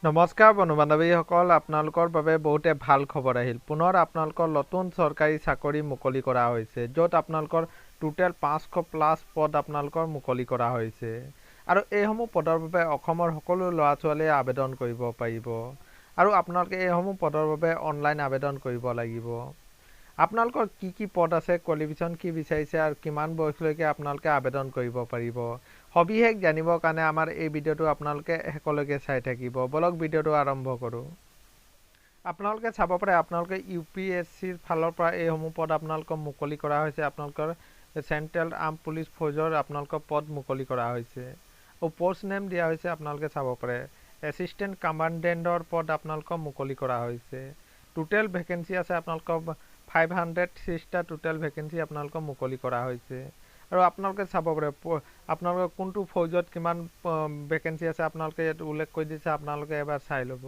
নমস্কাৰ বন্ধু বান্ধৱীসকল, আপোনালোকৰ বাবে বহুতে ভাল খবৰ আহিল। পুনৰ আপোনালোকৰ নতুন চৰকাৰী চাকৰি মুকলি কৰা হৈছে, য'ত আপোনালোকৰ টোটেল 500+ পদ আপোনালোকৰ মুকলি কৰা হৈছে। আৰু এইসমূহ পদৰ বাবে অসমৰ সকলো ল'ৰা ছোৱালীয়ে আবেদন কৰিব পাৰিব। আৰু আপোনালোকে এইসমূহ পদৰ বাবে অনলাইন আবেদন কৰিব লাগিব। আপোনালোকৰ কি পদ আছে, কোৱালিফিকেশ্যন কি বিচাৰিছে আৰু কিমান বয়সলৈকে আপোনালোকে আবেদন কৰিব পাৰিব, সবিশেষ জানিবৰ কাৰণে আমাৰ এই ভিডিঅ'টো আপোনালোকে শেষলৈকে চাই থাকিব। বলক ভিডিঅ'টো আৰম্ভ কৰোঁ। আপোনালোকে চাব পাৰে, আপোনালোকে UPSCৰ ফালৰ পৰা এইসমূহ পদ আপোনালোকক মুকলি কৰা হৈছে। আপোনালোকৰ চেণ্ট্ৰেল আৰ্ম পুলিচ ফ'ৰ্চৰ আপোনালোকৰ পদ মুকলি কৰা হৈছে আৰু পষ্ট নেম দিয়া হৈছে। আপোনালোকে চাব পাৰে এছিষ্টেণ্ট কমাণ্ডেণ্টৰ পদ আপোনালোকক মুকলি কৰা হৈছে। টোটেল ভেকেঞ্চি আছে আপোনালোকৰ 506টা টোটেল ভেকেঞ্চি আপোনালোকক মুকলি কৰা হৈছে। আৰু আপোনালোকে চাব পাৰে আপোনালোকৰ কোনটো ফৌজত কিমান ভেকেঞ্চি আছে আপোনালোকে ইয়াত উল্লেখ কৰি দিছে। আপোনালোকে এবাৰ চাই ল'ব।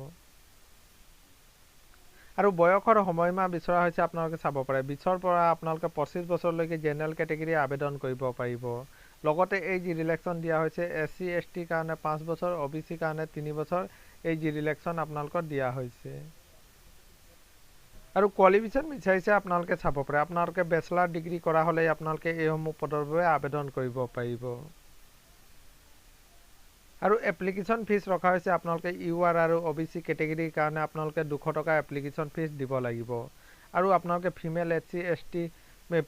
আৰু বয়সৰ সময়সীমা বিচৰা হৈছে। আপোনালোকে চাব পাৰে 20ৰ পৰা আপোনালোকে 25 বছৰলৈকে জেনেৰেল কেটেগৰী আবেদন কৰিব পাৰিব। লগতে এইজ ৰিলেক্সন দিয়া হৈছে। SC ST কাৰণে 5 বছৰ, OBC কাৰণে 3 বছৰ এইজ ৰিলেক্সন আপোনালোকক দিয়া হৈছে। আৰু কোৱালিফিকেশ্যন বিচাৰিছে। আপোনালোকে চাব পাৰে আপোনালোকে বেচেলাৰ ডিগ্ৰী কৰা হ'লে আপোনালোকে এইসমূহ পদৰ বাবে আবেদন কৰিব পাৰিব। আৰু এপ্লিকেশ্যন ফিজ ৰখা হৈছে। আপোনালোকে UR আৰু OBC কেটেগৰীৰ কাৰণে আপোনালোকে 200 টকা এপ্লিকেশ্যন ফিজ দিব লাগিব। আৰু আপোনালোকে female SC ST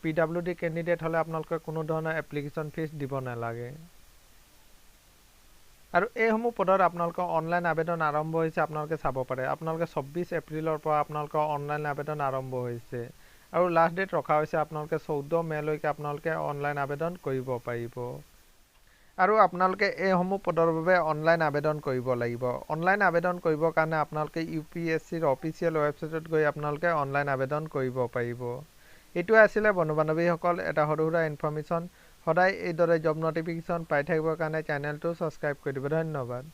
PWD candidate হ'লে আপোনালোকে কোনো ধৰণৰ এপ্লিকেশ্যন ফিজ দিব নালাগে। আৰু এইসমূহ পদত আপোনালোকৰ অনলাইন আবেদন আৰম্ভ হৈছে। আপোনালোকে চাব পাৰে আপোনালোকে 24 এপ্ৰিলৰ পৰা আপোনালোকৰ অনলাইন আবেদন আৰম্ভ হৈছে। আৰু লাষ্ট ডেট ৰখা হৈছে আপোনালোকে 14 মেলৈকে আপোনালোকে অনলাইন আবেদন কৰিব পাৰিব। আৰু আপোনালোকে এইসমূহ পদৰ বাবে অনলাইন আবেদন কৰিব লাগিব। অনলাইন আবেদন কৰিবৰ কাৰণে আপোনালোকে UPSCৰ অফিচিয়েল ৱেবছাইটত গৈ আপোনালোকে অনলাইন আবেদন কৰিব পাৰিব। এইটোৱে আছিলে বন্ধু বান্ধৱীসকল এটা সৰু সুৰা ইনফৰ্মেশ্যন। সদায় এইদৰে জব নটিফিকেশ্যন পাই থাকিবৰ কাৰণে চেনেলটো ছাবস্ক্ৰাইব কৰি দিব। ধন্যবাদ।